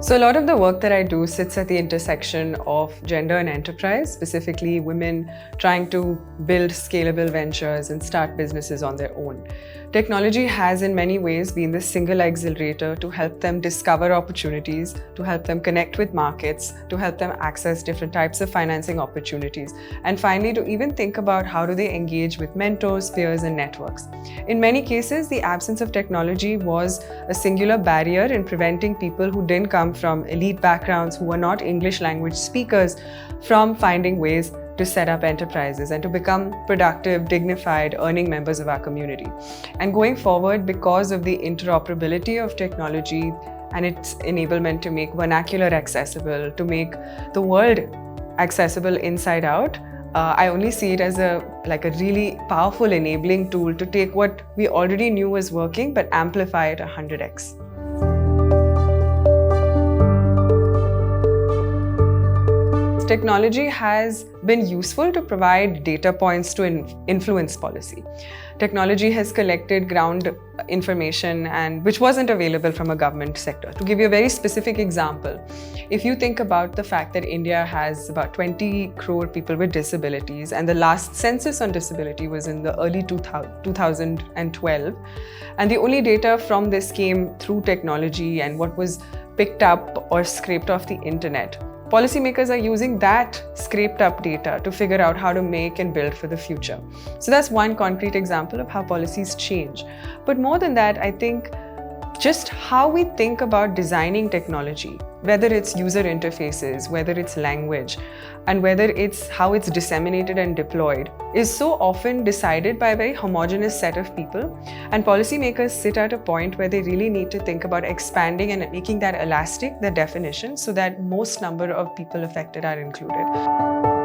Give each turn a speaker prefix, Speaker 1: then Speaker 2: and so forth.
Speaker 1: So a lot of the work that I do sits at the intersection of gender and enterprise, specifically women trying to build scalable ventures and start businesses on their own. Technology has in many ways been the single accelerator to help them discover opportunities, to help them connect with markets, to help them access different types of financing opportunities, and finally to even think about how do they engage with mentors, peers, and networks. In many cases, the absence of technology was a singular barrier in preventing people who didn't come from elite backgrounds, who were not English language speakers, from finding ways to set up enterprises and to become productive, dignified, earning members of our community. And going forward, because of the interoperability of technology and its enablement to make vernacular accessible, to make the world accessible inside out, I only see it as a really powerful enabling tool to take what we already knew was working but amplify it 100x. Technology has been useful to provide data points to influence policy. Technology has collected ground information which wasn't available from a government sector. To give you a very specific example, if you think about the fact that India has about 20 crore people with disabilities, and the last census on disability was in the early 2012, and the only data from this came through technology and what was picked up or scraped off the internet. Policymakers are using that scraped up data to figure out how to make and build for the future. So that's one concrete example of how policies change. But more than that, I think just how we think about designing technology, whether it's user interfaces, whether it's language, and whether it's how it's disseminated and deployed, is so often decided by a very homogeneous set of people. And policymakers sit at a point where they really need to think about expanding and making that elastic, the definition, so that most number of people affected are included.